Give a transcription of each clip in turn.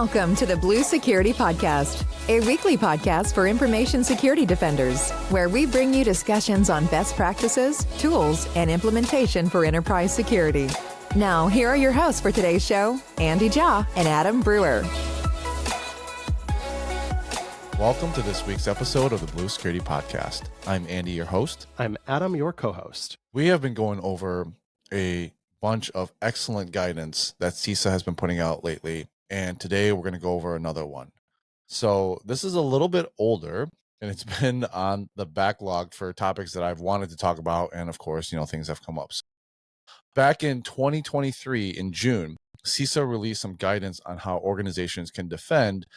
Welcome to the Blue Security Podcast, a weekly podcast for information security defenders, where we bring you discussions on best practices, tools, and implementation for enterprise security. Now, here are your hosts for today's show, Andy Jha and Adam Brewer. Welcome to this week's episode of the Blue Security Podcast. I'm Andy, your host. I'm Adam, your co-host. We have been going over a bunch of excellent guidance that CISA has been putting out lately, and today we're going to go over another one. So this is a little bit older, and it's been on the backlog for topics that I've wanted to talk about, and of course, things have come up. So back in 2023, in June, CISA released some guidance on how organizations can defend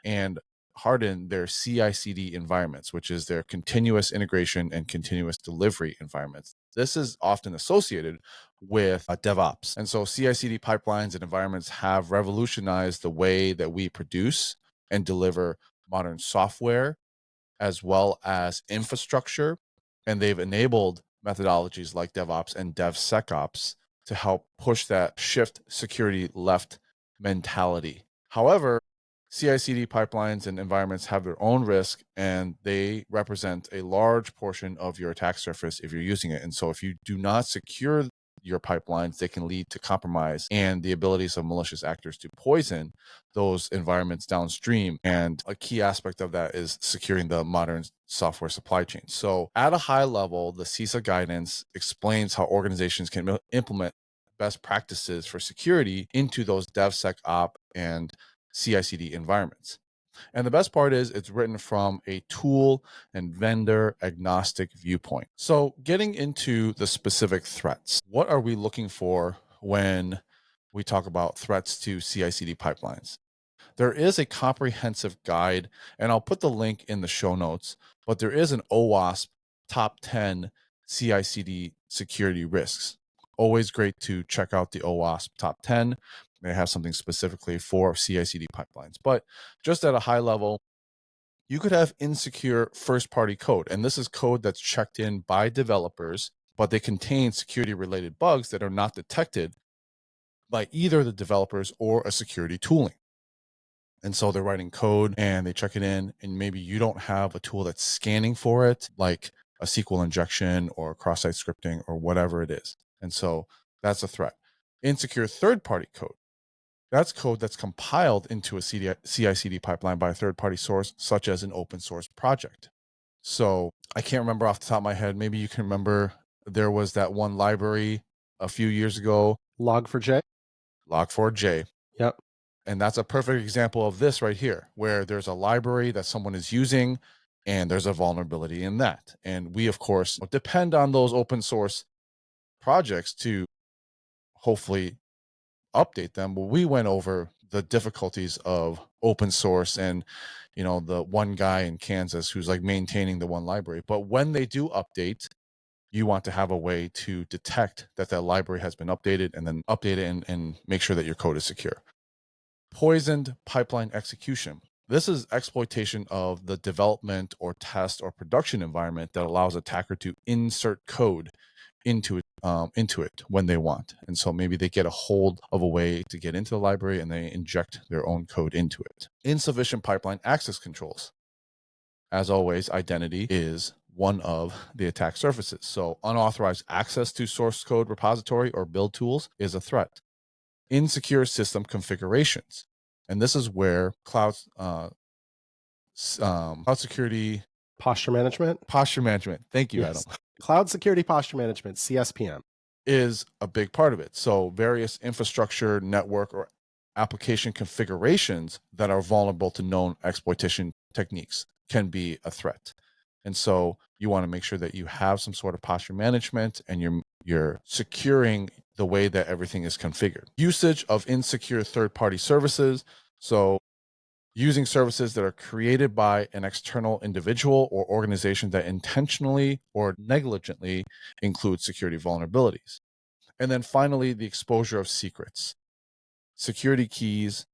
and harden their CI/CD environments, which is their continuous integration and continuous delivery environments. This is often associated with DevOps. And so CI/CD pipelines and environments have revolutionized the way that we produce and deliver modern software as well as infrastructure. And they've enabled methodologies like DevOps and DevSecOps to help push that shift security left mentality. However, CI/CD pipelines and environments have their own risk, and they represent a large portion of your attack surface if you're using it. And so if you do not secure your pipelines, they can lead to compromise and the abilities of malicious actors to poison those environments downstream. And a key aspect of that is securing the modern software supply chain. So at a high level, the CISA guidance explains how organizations can implement best practices for security into those DevSecOps and CI/CD environments. And the best part is it's written from a tool and vendor agnostic viewpoint. So getting into the specific threats, what are we looking for when we talk about threats to CI/CD pipelines? There is a comprehensive guide, and I'll put the link in the show notes, but there is an OWASP top 10 CI/CD security risks. Always great to check out the OWASP top 10. They have something specifically for CI/CD pipelines. But just at a high level, you could have insecure first-party code. And this is code that's checked in by developers, but they contain security-related bugs that are not detected by either the developers or a security tooling. And so they're writing code and they check it in, and maybe you don't have a tool that's scanning for it, like a SQL injection or cross-site scripting or whatever it is. And so that's a threat. Insecure third-party code. That's code that's compiled into a CI/CD pipeline by a third-party source, such as an open source project. So I can't remember off the top of my head. Maybe you can remember there was that one library a few years ago. Log4j. Log4j. Yep. And that's a perfect example of this right here, where there's a library that someone is using and there's a vulnerability in that. And we, of course, depend on those open source projects to hopefully update them. But we went over the difficulties of open source and the one guy in Kansas who's like maintaining the one library. But when they do update, you want to have a way to detect that library has been updated and then update it and make sure that your code is secure. Poisoned pipeline execution. This is exploitation of the development or test or production environment that allows attacker to insert code into it when they want. And so maybe they get a hold of a way to get into the library and they inject their own code into it. Insufficient pipeline access controls. As always, identity is one of the attack surfaces. So unauthorized access to source code repository or build tools is a threat. Insecure system configurations. And this is where cloud security Posture management. Thank you, Yes. Adam. Cloud security posture management, CSPM. Is a big part of it. So various infrastructure, network, or application configurations that are vulnerable to known exploitation techniques can be a threat. And so you want to make sure that you have some sort of posture management and you're securing the way that everything is configured. Usage of insecure third-party services. So using services that are created by an external individual or organization that intentionally or negligently include security vulnerabilities. And then finally, the exposure of secrets, security keys,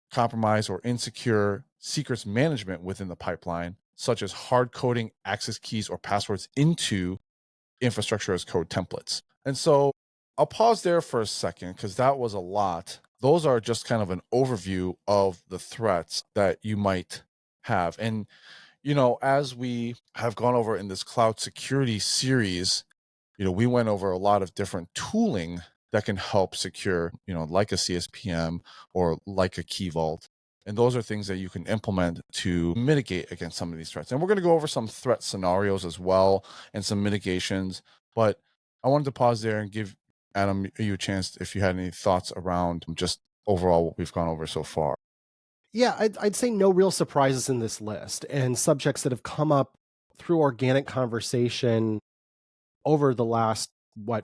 compromise or insecure secrets management within the pipeline, such as hard coding access keys or passwords into infrastructure as code templates. And so I'll pause there for a second because that was a lot. those are just kind of an overview of the threats that you might have. And, as we have gone over in this cloud security series, we went over a lot of different tooling that can help secure, like a CSPM or like a key vault. And those are things that you can implement to mitigate against some of these threats. And we're going to go over some threat scenarios as well and some mitigations. But I wanted to pause there and give Adam you a chance if you had any thoughts around just overall what we've gone over so far. Yeah, I'd say no real surprises in this list, and subjects that have come up through organic conversation over the last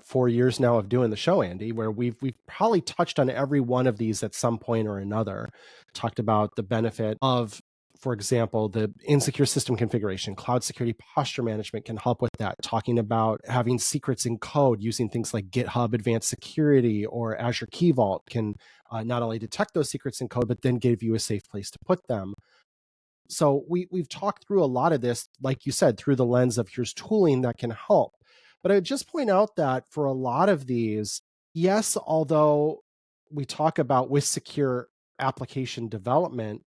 4 years now of doing the show, Andy, where we've probably touched on every one of these at some point or another. Talked about the benefit of, for example, the insecure system configuration. Cloud security posture management can help with that. Talking about having secrets in code using things like GitHub Advanced Security or Azure Key Vault can not only detect those secrets in code, but then give you a safe place to put them. So we've talked through a lot of this, like you said, through the lens of here's tooling that can help. But I would just point out that for a lot of these, yes, although we talk about with secure application development,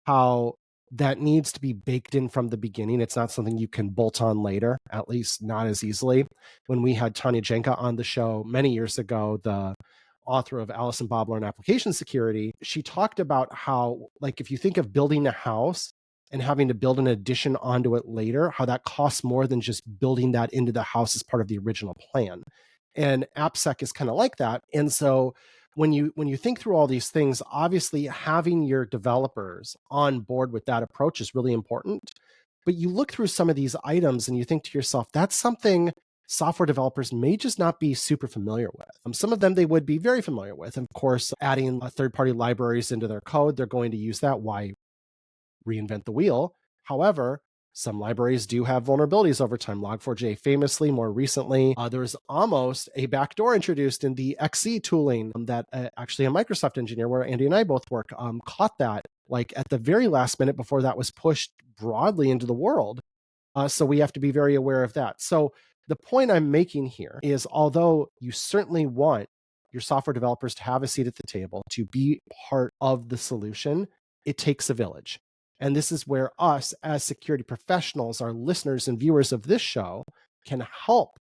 how that needs to be baked in from the beginning. It's not something you can bolt on later, at least not as easily. When we had Tanya Jenka on the show many years ago, the author of Alice and Bob Learn Application Security, she talked about how, like, if you think of building a house and having to build an addition onto it later, how that costs more than just building that into the house as part of the original plan. And AppSec is kind of like that. And so when you think through all these things, obviously having your developers on board with that approach is really important. But you look through some of these items and you think to yourself, that's something software developers may just not be super familiar with. Some of them they would be very familiar with. Of course, adding third-party libraries into their code, they're going to use that. Why reinvent the wheel? However, some libraries do have vulnerabilities over time. Log4j famously, more recently, there was almost a backdoor introduced in the XC tooling that actually a Microsoft engineer, where Andy and I both work, caught that like at the very last minute before that was pushed broadly into the world. So we have to be very aware of that. So the point I'm making here is, although you certainly want your software developers to have a seat at the table, to be part of the solution, it takes a village. And this is where us as security professionals, our listeners and viewers of this show, can help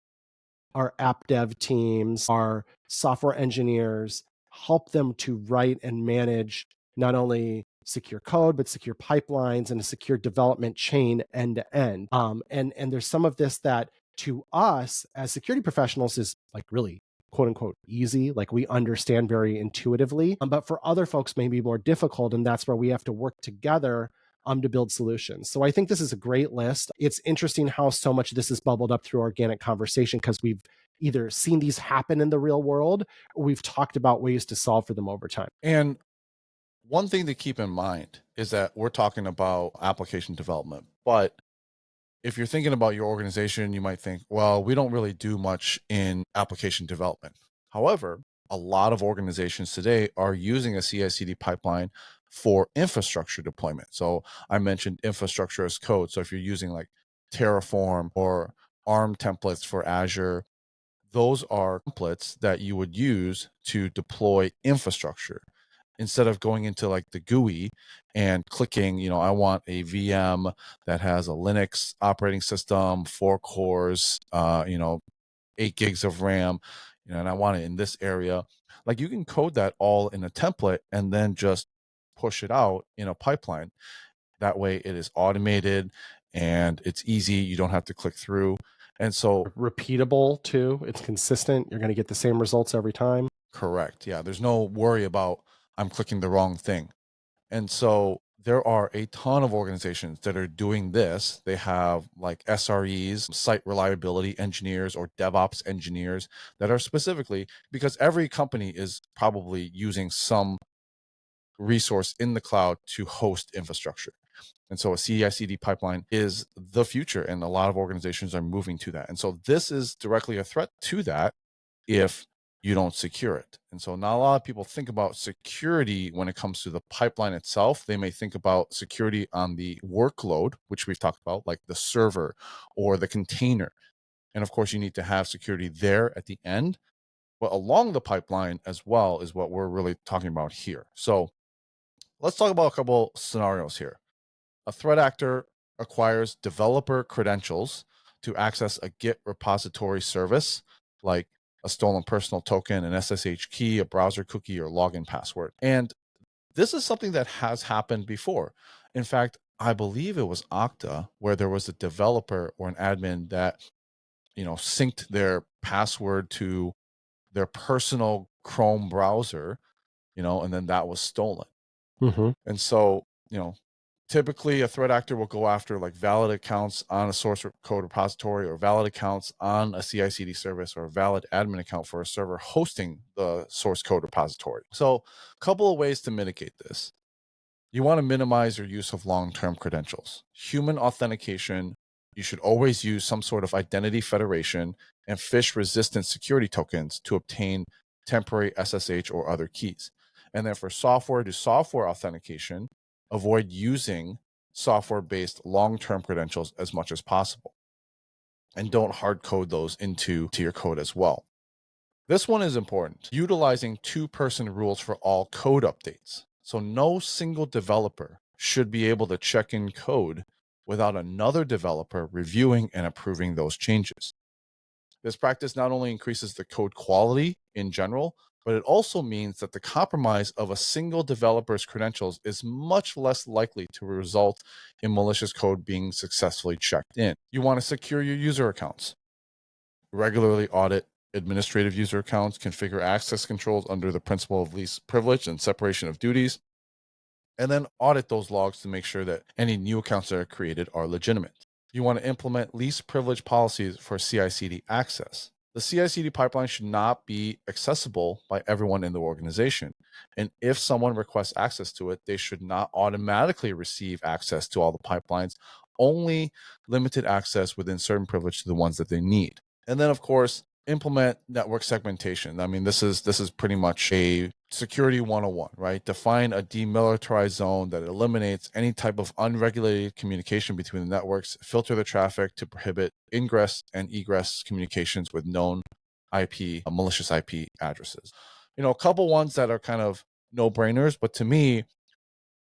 our app dev teams, our software engineers, help them to write and manage not only secure code, but secure pipelines and a secure development chain end to end. And there's some of this that to us as security professionals is like really quote unquote easy, like we understand very intuitively, but for other folks may be more difficult. And that's where we have to work together to build solutions. So I think this is a great list. It's interesting how so much of this is bubbled up through organic conversation because we've either seen these happen in the real world or we've talked about ways to solve for them over time. And one thing to keep in mind is that we're talking about application development, but if you're thinking about your organization, you might think, well, we don't really do much in application development. However, a lot of organizations today are using a CI/CD pipeline for infrastructure deployment. So I mentioned infrastructure as code. So if you're using like Terraform or ARM templates for Azure, those are templates that you would use to deploy infrastructure instead of going into like the GUI and clicking, I want a VM that has a Linux operating system, 4 cores, 8 gigs of RAM, and I want it in this area. Like you can code that all in a template and then just push it out in a pipeline. That way it is automated and it's easy. You don't have to click through. And so repeatable too. It's consistent. You're going to get the same results every time. Correct. Yeah. There's no worry about I'm clicking the wrong thing. And so there are a ton of organizations that are doing this. They have like SREs, site reliability engineers, or DevOps engineers that are specifically because every company is probably using some resource in the cloud to host infrastructure. And so a CI/CD pipeline is the future, and a lot of organizations are moving to that. And so this is directly a threat to that if you don't secure it. And so not a lot of people think about security when it comes to the pipeline itself. They may think about security on the workload, which we've talked about, like the server or the container. And of course, you need to have security there at the end. but along the pipeline as well is what we're really talking about here. So let's talk about a couple scenarios here. A threat actor acquires developer credentials to access a Git repository service, like a stolen personal token, an SSH key, a browser cookie, or login password. And this is something that has happened before. In fact, I believe it was Okta where there was a developer or an admin that, synced their password to their personal Chrome browser, and then that was stolen. Mm-hmm. And so, typically a threat actor will go after like valid accounts on a source code repository or valid accounts on a CI/CD service or a valid admin account for a server hosting the source code repository. So a couple of ways to mitigate this. You want to minimize your use of long-term credentials. Human authentication, you should always use some sort of identity federation and phish-resistant security tokens to obtain temporary SSH or other keys. And then for software to software authentication, avoid using software-based long-term credentials as much as possible. And don't hard code those into your code as well. This one is important. Utilizing two-person rules for all code updates. So no single developer should be able to check in code without another developer reviewing and approving those changes. This practice not only increases the code quality in general, but it also means that the compromise of a single developer's credentials is much less likely to result in malicious code being successfully checked in. You want to secure your user accounts. Regularly audit administrative user accounts, configure access controls under the principle of least privilege and separation of duties, and then audit those logs to make sure that any new accounts that are created are legitimate. You want to implement least privilege policies for CI/CD access. The CI/CD pipeline should not be accessible by everyone in the organization. And if someone requests access to it, they should not automatically receive access to all the pipelines, only limited access within certain privilege to the ones that they need. And then, of course, implement network segmentation. I mean, this is pretty much a security 101, right? Define a demilitarized zone that eliminates any type of unregulated communication between the networks, filter the traffic to prohibit ingress and egress communications with known IP, malicious IP addresses. A couple ones that are kind of no-brainers, but to me,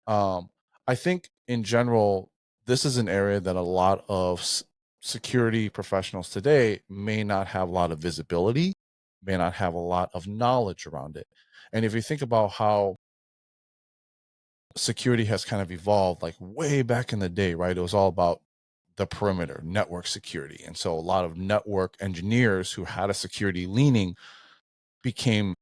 I think in general, this is an area that a lot of security professionals today may not have a lot of visibility, may not have a lot of knowledge around it. And if you think about how security has kind of evolved, like way back in the day, right? It was all about the perimeter, network security. And so a lot of network engineers who had a security leaning became,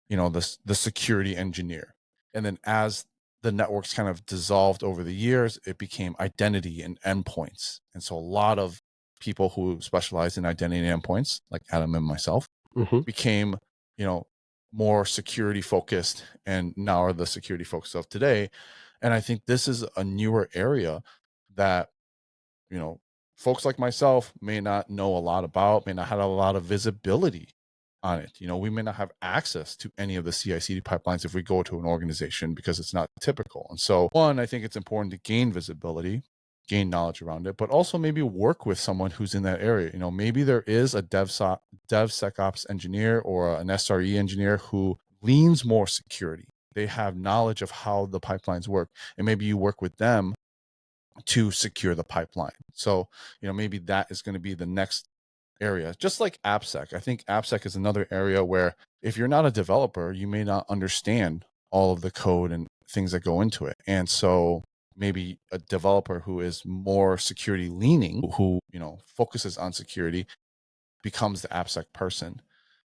the security engineer. And then as the networks kind of dissolved over the years, it became identity and endpoints. And so a lot of people who specialize in identity and endpoints, like Adam and myself, became, more security focused and now are the security focus of today. And I think this is a newer area that, folks like myself may not know a lot about, may not have a lot of visibility on it. We may not have access to any of the CI/CD pipelines if we go to an organization because it's not typical. And so, one, I think it's important to gain visibility, gain knowledge around it, but also maybe work with someone who's in that area. Maybe there is a DevSecOps engineer or an SRE engineer who leans more security. They have knowledge of how the pipelines work, and maybe you work with them to secure the pipeline. So, maybe that is going to be the next area, just like AppSec. I think AppSec is another area where if you're not a developer, you may not understand all of the code and things that go into it. And so maybe a developer who is more security leaning, who, focuses on security, becomes the AppSec person.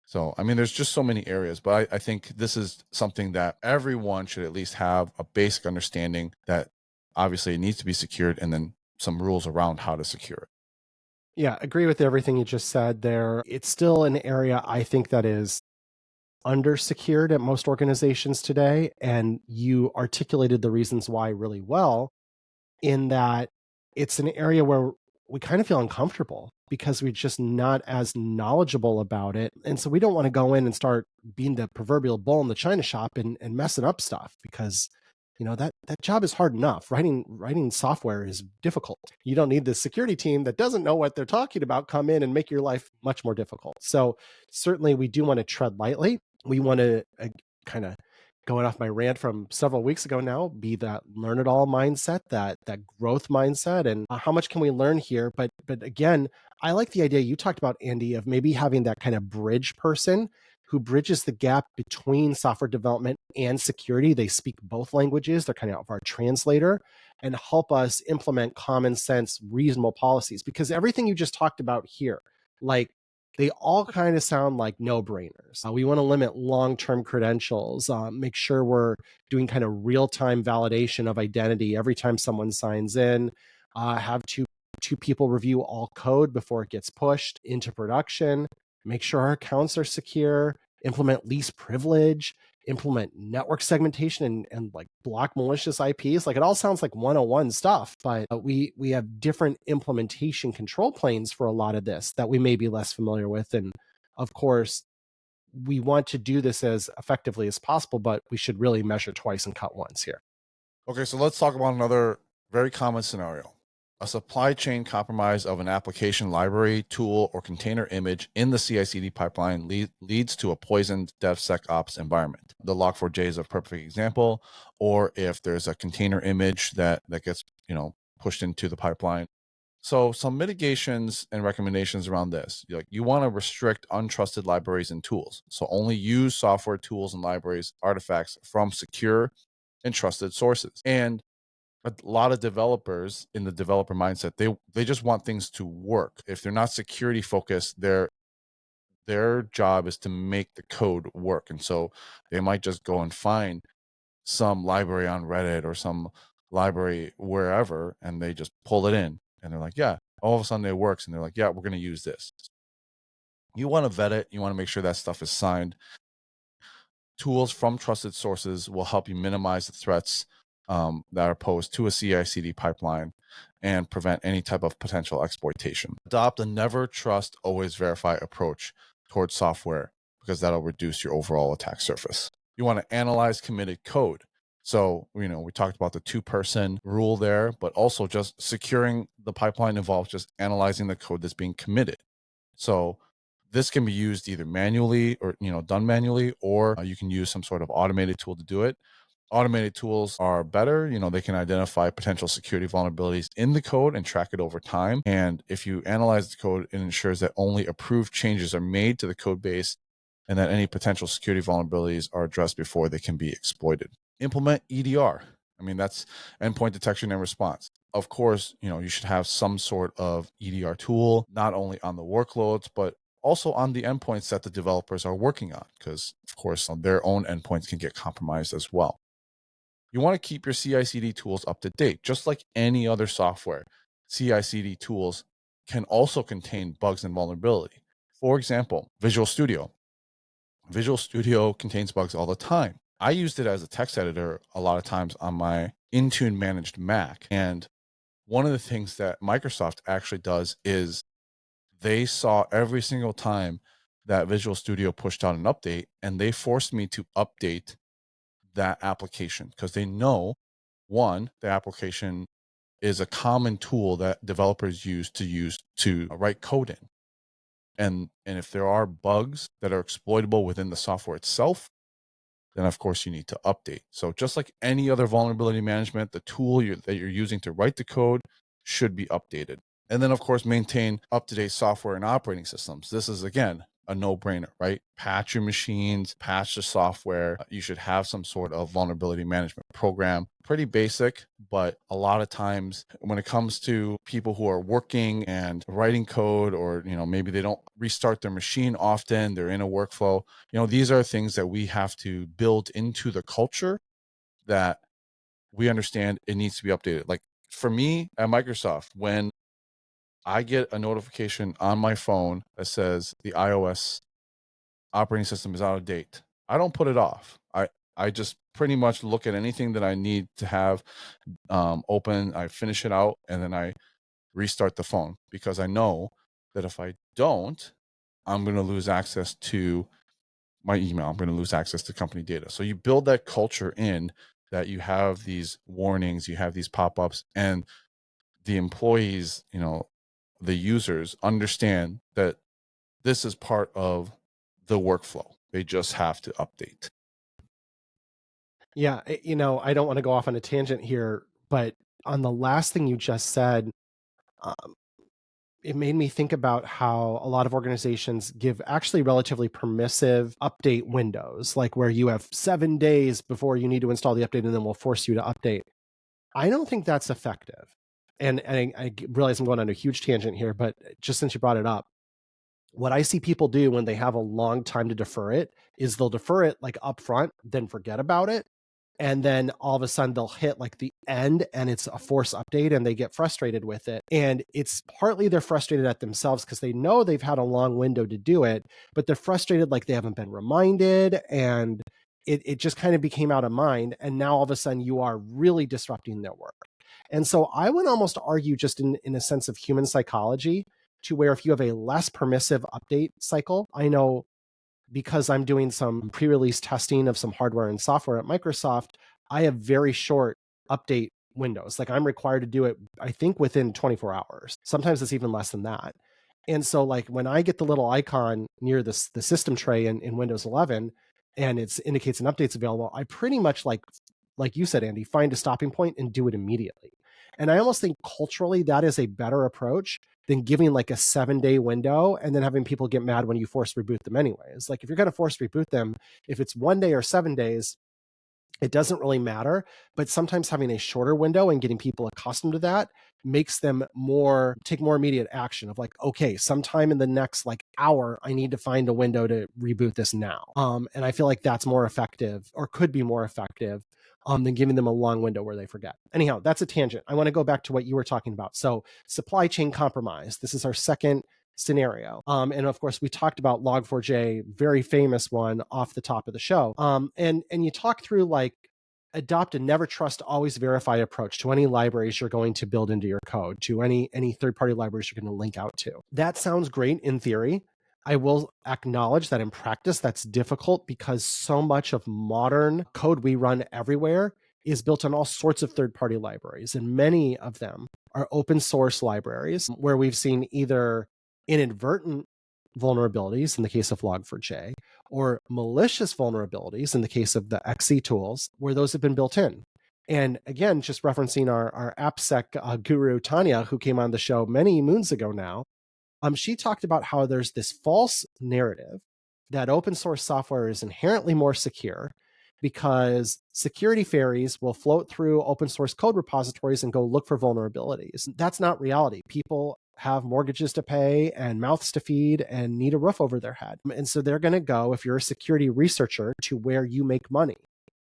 So, I mean, there's just so many areas, but I think this is something that everyone should at least have a basic understanding that obviously it needs to be secured and then some rules around how to secure it. Yeah, agree with everything you just said there. It's still an area I think that is undersecured at most organizations today. And you articulated the reasons why really well, in that it's an area where we kind of feel uncomfortable because we're just not as knowledgeable about it. And so we don't want to go in and start being the proverbial bull in the china shop and messing up stuff because that job is hard enough. Writing software is difficult. You don't need the security team that doesn't know what they're talking about come in and make your life much more difficult. So certainly we do want to tread lightly. We want to kind of, going off my rant from several weeks ago now, be that learn it all mindset, that growth mindset, and how much can we learn here? But again, I like the idea you talked about, Andy, of maybe having that kind of bridge person who bridges the gap between software development and security. They speak both languages. They're kind of our translator, and help us implement common sense, reasonable policies. Because everything you just talked about here, like, they all kind of sound like no-brainers. We want to limit long-term credentials, make sure we're doing kind of real-time validation of identity every time someone signs in, have two people review all code before it gets pushed into production, make sure our accounts are secure, implement least privilege, implement network segmentation and like block malicious IPs. Like, it all sounds like 101 stuff, but we have different implementation control planes for a lot of this that we may be less familiar with. And of course, we want to do this as effectively as possible, but we should really measure twice and cut once here. Okay, so let's talk about another very common scenario. A supply chain compromise of an application library, tool, or container image in the CI/CD pipeline leads to a poisoned DevSecOps environment. The Log4j is a perfect example. Or if there's a container image that gets pushed into the pipeline. So some mitigations and recommendations around this. You want to restrict untrusted libraries and tools. So only use software, tools, and libraries, artifacts from secure and trusted sources. And a lot of developers, in the developer mindset, they just want things to work. If they're not security focused, their job is to make the code work. And so they might just go and find some library on Reddit or some library wherever, and they just pull it in, and they're like, yeah, all of a sudden it works, and they're like, yeah, we're going to use this. You want to vet it. You want to make sure that stuff is signed. Tools from trusted sources will help you minimize the threats that are posed to a CI/CD pipeline and prevent any type of potential exploitation. Adopt a never trust, always verify approach towards software, because that'll reduce your overall attack surface. You want to analyze committed code. So, we talked about the 2-person rule there, but also just securing the pipeline involves just analyzing the code that's being committed. So this can be used either manually or, done manually, or you can use some sort of automated tool to do it. Automated tools are better. They can identify potential security vulnerabilities in the code and track it over time. And if you analyze the code, it ensures that only approved changes are made to the code base and that any potential security vulnerabilities are addressed before they can be exploited. Implement EDR. That's endpoint detection and response. Of course, you should have some sort of EDR tool, not only on the workloads, but also on the endpoints that the developers are working on, because, of course, their own endpoints can get compromised as well. You want to keep your CI/CD tools up to date. Just like any other software, CI/CD tools can also contain bugs and vulnerability. For example, Visual Studio. Visual Studio contains bugs all the time. I used it as a text editor a lot of times on my Intune managed Mac. And one of the things that Microsoft actually does is they saw every single time that Visual Studio pushed out an update, and they forced me to update that application, because they know, one, the application is a common tool that developers use to write code in. And if there are bugs that are exploitable within the software itself, then of course you need to update. So just like any other vulnerability management, the tool that you're using to write the code should be updated. And then, of course, maintain up-to-date software and operating systems. This is, again, a no-brainer, right? Patch your machines, patch the software. You should have some sort of vulnerability management program. Pretty basic, but a lot of times when it comes to people who are working and writing code, or, maybe they don't restart their machine often, they're in a workflow, these are things that we have to build into the culture, that we understand it needs to be updated. Like, for me at Microsoft, when I get a notification on my phone that says the iOS operating system is out of date, I don't put it off. I just pretty much look at anything that I need to have open, I finish it out, and then I restart the phone, because I know that if I don't, I'm going to lose access to my email. I'm going to lose access to company data. So you build that culture in that you have these warnings, you have these pop-ups, and the employees, the users understand that this is part of the workflow. They just have to update. Yeah, I don't want to go off on a tangent here, but on the last thing you just said, um, it made me think about how a lot of organizations give actually relatively permissive update windows, like where you have 7 days before you need to install the update and then we'll force you to update. I don't think that's effective. And I realize I'm going on a huge tangent here, but just since you brought it up, what I see people do when they have a long time to defer it is they'll defer it like upfront, then forget about it. And then all of a sudden they'll hit like the end and it's a force update and they get frustrated with it. And it's partly they're frustrated at themselves because they know they've had a long window to do it, but they're frustrated like they haven't been reminded, and it just kind of became out of mind. And now all of a sudden you are really disrupting their work. And so I would almost argue, just in a sense of human psychology, to where if you have a less permissive update cycle, I know because I'm doing some pre-release testing of some hardware and software at Microsoft, I have very short update windows. Like I'm required to do it, I think, within 24 hours. Sometimes it's even less than that. And so like when I get the little icon near the system tray in Windows 11 and it indicates an update's available, I pretty much like you said, Andy, find a stopping point and do it immediately. And I almost think culturally that is a better approach than giving like a 7-day window and then having people get mad when you force reboot them anyways. Like if you're going to force reboot them, if it's 1 day or 7 days, it doesn't really matter. But sometimes having a shorter window and getting people accustomed to that makes them take more immediate action of like, okay, sometime in the next like hour, I need to find a window to reboot this now. And I feel like that's more effective, or could be more effective, than giving them a long window where they forget. Anyhow, that's a tangent. I want to go back to what you were talking about. So supply chain compromise. This is our second scenario. And of course, we talked about Log4j, very famous one off the top of the show. And you talk through like adopt a never trust, always verify approach to any libraries you're going to build into your code, to any third-party libraries you're going to link out to. That sounds great in theory. I will acknowledge that in practice, that's difficult because so much of modern code we run everywhere is built on all sorts of third-party libraries, and many of them are open source libraries where we've seen either inadvertent vulnerabilities in the case of Log4j, or malicious vulnerabilities in the case of the XC tools, where those have been built in. And again, just referencing our AppSec guru, Tanya, who came on the show many moons ago now, she talked about how there's this false narrative that open source software is inherently more secure because security fairies will float through open source code repositories and go look for vulnerabilities. That's not reality. People have mortgages to pay and mouths to feed and need a roof over their head. And so they're going to go, if you're a security researcher, to where you make money.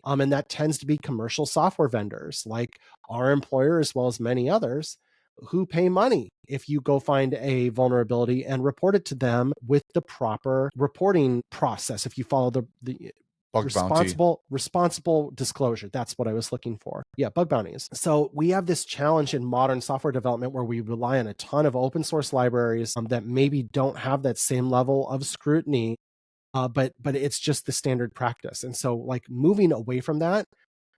And that tends to be commercial software vendors like our employer, as well as many others, who pay money if you go find a vulnerability and report it to them with the proper reporting process. If you follow the Bug responsible disclosure. That's what I was looking for. Yeah, bug bounties. So we have this challenge in modern software development where we rely on a ton of open source libraries that maybe don't have that same level of scrutiny, but it's just the standard practice. And so like moving away from that,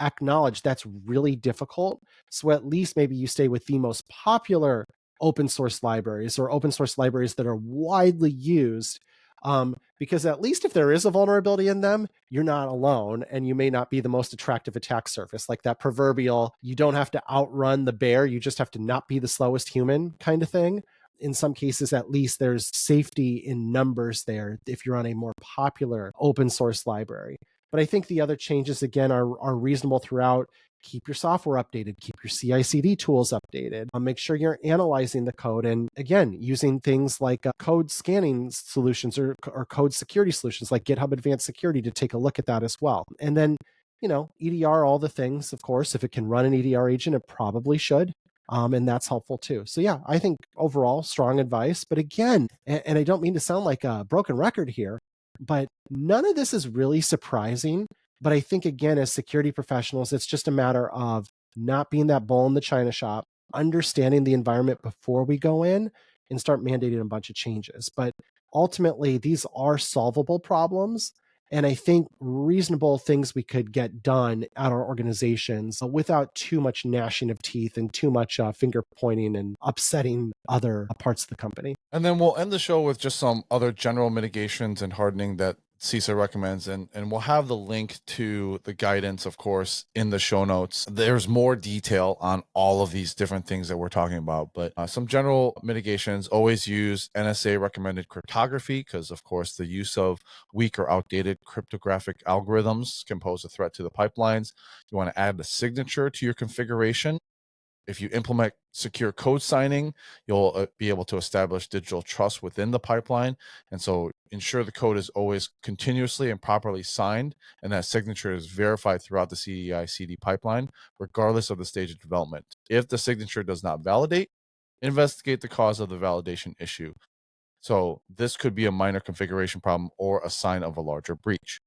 acknowledge that's really difficult. So at least maybe you stay with the most popular open source libraries, or open source libraries that are widely used, because at least if there is a vulnerability in them, you're not alone, and you may not be the most attractive attack surface, like that proverbial, you don't have to outrun the bear, you just have to not be the slowest human kind of thing. In some cases, at least there's safety in numbers there if you're on a more popular open source library. But I think the other changes, again, are reasonable throughout. Keep your software updated, keep your CI/CD tools updated, make sure you're analyzing the code, and again, using things like code scanning solutions or code security solutions like GitHub Advanced Security to take a look at that as well. And then, EDR, all the things, of course, if it can run an EDR agent, it probably should. And that's helpful too. So yeah, I think overall strong advice. But again, and I don't mean to sound like a broken record here, but none of this is really surprising. But I think, again, as security professionals, it's just a matter of not being that bull in the china shop, understanding the environment before we go in and start mandating a bunch of changes. But ultimately, these are solvable problems. and I think reasonable things we could get done at our organizations without too much gnashing of teeth and too much finger pointing and upsetting other parts of the company. And then we'll end the show with just some other general mitigations and hardening that CISA recommends, and we'll have the link to the guidance, of course, in the show notes. There's more detail on all of these different things that we're talking about, but some general mitigations: always use NSA recommended cryptography, because of course the use of weak or outdated cryptographic algorithms can pose a threat to the pipelines. You want to add a signature to your configuration. If you implement secure code signing, you'll be able to establish digital trust within the pipeline. And so ensure the code is always continuously and properly signed, and that signature is verified throughout the CI/CD pipeline, regardless of the stage of development. If the signature does not validate, investigate the cause of the validation issue. So this could be a minor configuration problem or a sign of a larger breach.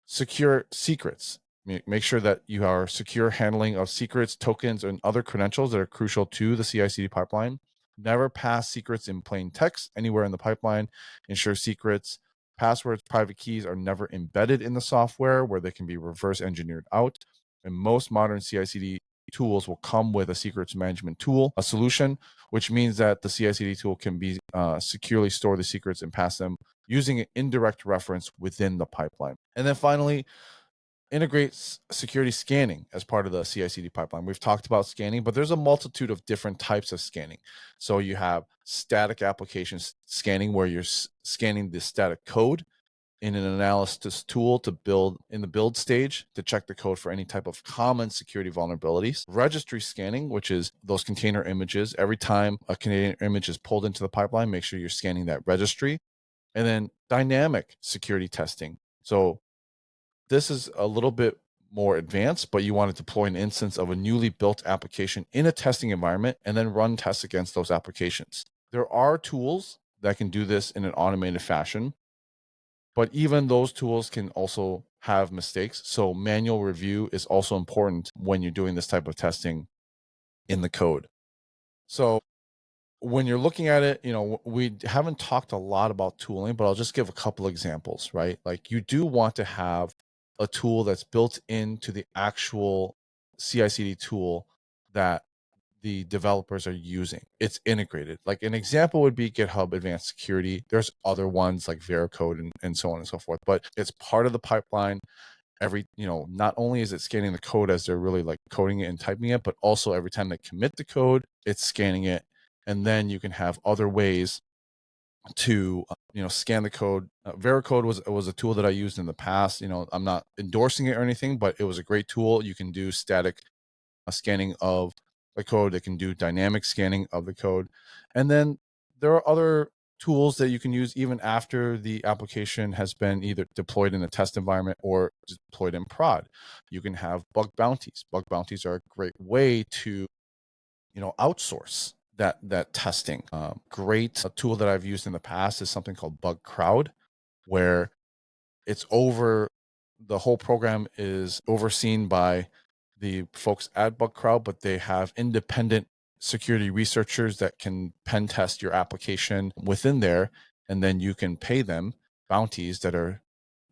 Secure secrets. Make sure that you are secure handling of secrets, tokens, and other credentials that are crucial to the CI/CD pipeline. Never pass secrets in plain text anywhere in the pipeline. Ensure secrets, passwords, private keys are never embedded in the software where they can be reverse engineered out. And most modern CI/CD tools will come with a secrets management tool, a solution, which means that the CI/CD tool can be securely store the secrets and pass them using an indirect reference within the pipeline. And then finally, integrate security scanning as part of the CI/CD pipeline. We've talked about scanning, but there's a multitude of different types of scanning. So you have static applications scanning, where you're scanning the static code in an analysis tool to build in the build stage to check the code for any type of common security vulnerabilities. Registry scanning, which is those container images. Every time a container image is pulled into the pipeline, make sure you're scanning that registry. And then dynamic security testing. So this is a little bit more advanced, but you want to deploy an instance of a newly built application in a testing environment and then run tests against those applications. There are tools that can do this in an automated fashion, but even those tools can also have mistakes. So manual review is also important when you're doing this type of testing in the code. So when you're looking at it, we haven't talked a lot about tooling, but I'll just give a couple examples, right? Like, you do want to have a tool that's built into the actual CI/CD tool that the developers are using. It's integrated. Like, an example would be GitHub Advanced Security. There's other ones like Veracode and so on and so forth, but it's part of the pipeline. Not only is it scanning the code as they're really like coding it and typing it, but also every time they commit the code, it's scanning it. And then you can have other ways to scan the code. Veracode was a tool that I used in the past. I'm not endorsing it or anything, but it was a great tool. You can do static scanning of the code. It can do dynamic scanning of the code. And then there are other tools that you can use even after the application has been either deployed in a test environment or deployed in prod. You can have bug bounties. Bug bounties are a great way to outsource that testing. Great tool that I've used in the past is something called Bug Crowd, where the whole program is overseen by the folks at Bug Crowd, but they have independent security researchers that can pen test your application within there, and then you can pay them bounties that are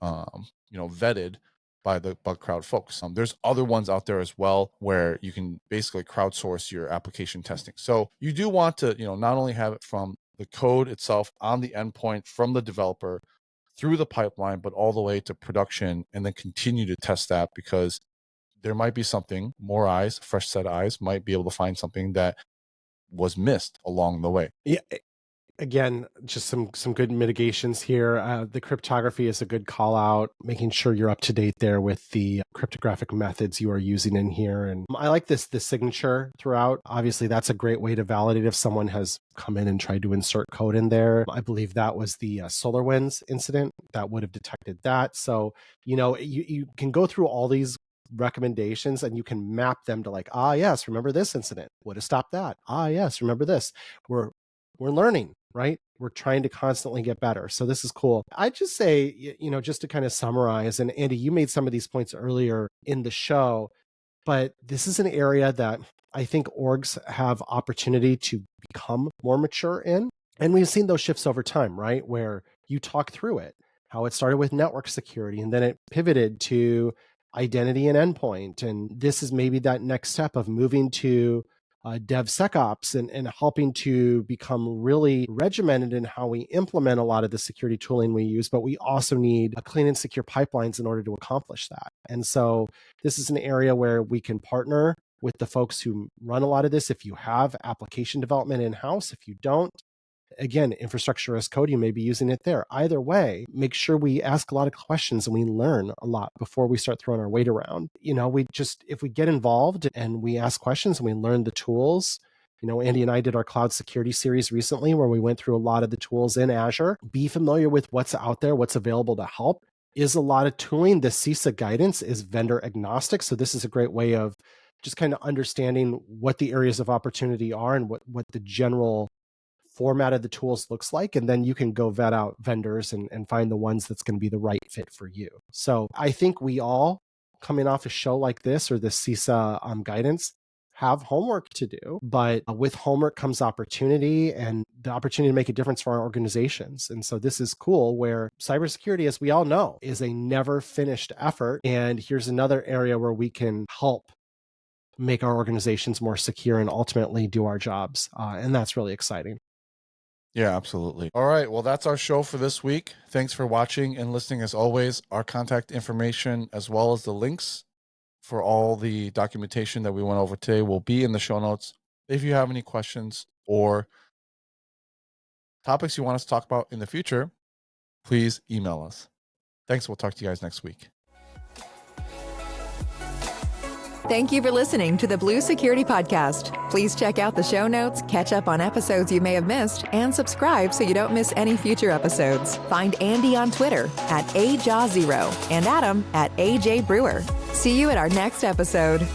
vetted by the Bug Crowd folks. There's other ones out there as well where you can basically crowdsource your application testing. So you do want to, not only have it from the code itself on the endpoint from the developer through the pipeline, but all the way to production, and then continue to test that, because there might be something, more eyes, fresh set of eyes might be able to find something that was missed along the way. Yeah. Again, just some good mitigations here. The cryptography is a good call out, making sure you're up to date there with the cryptographic methods you are using in here. And I like the signature throughout. Obviously, that's a great way to validate if someone has come in and tried to insert code in there. I believe that was the SolarWinds incident that would have detected that. So, you can go through all these recommendations and you can map them to like, yes, remember this incident, would have stopped that. Yes, remember this. We're learning, right? We're trying to constantly get better. So this is cool. I'd just say, just to kind of summarize, and Andy, you made some of these points earlier in the show, but this is an area that I think orgs have opportunity to become more mature in. And we've seen those shifts over time, right? Where you talk through it how it started with network security, and then it pivoted to identity and endpoint. And this is maybe that next step of moving to DevSecOps and helping to become really regimented in how we implement a lot of the security tooling we use, but we also need a clean and secure pipelines in order to accomplish that. And so this is an area where we can partner with the folks who run a lot of this. If you have application development in-house, if you don't, again, infrastructure as code, you may be using it there. Either way, make sure we ask a lot of questions and we learn a lot before we start throwing our weight around. If we get involved and we ask questions and we learn the tools, Andy and I did our cloud security series recently where we went through a lot of the tools in Azure. Be familiar with what's out there, what's available to help. Is a lot of tooling. The CISA guidance is vendor agnostic. So this is a great way of just kind of understanding what the areas of opportunity are and what the general format of the tools looks like, and then you can go vet out vendors and find the ones that's going to be the right fit for you. So I think we all, coming off a show like this or the CISA guidance, have homework to do, but with homework comes opportunity and the opportunity to make a difference for our organizations. And so this is cool where cybersecurity, as we all know, is a never finished effort. And here's another area where we can help make our organizations more secure and ultimately do our jobs. And that's really exciting. Yeah, absolutely. All right. Well, that's our show for this week. Thanks for watching and listening. As always, our contact information, as well as the links for all the documentation that we went over today, will be in the show notes. If you have any questions or topics you want us to talk about in the future, please email us. Thanks. We'll talk to you guys next week. Thank you for listening to the Blue Security Podcast. Please check out the show notes, catch up on episodes you may have missed, and subscribe so you don't miss any future episodes. Find Andy on Twitter @AJaw0 and Adam @AJ Brewer. See you at our next episode.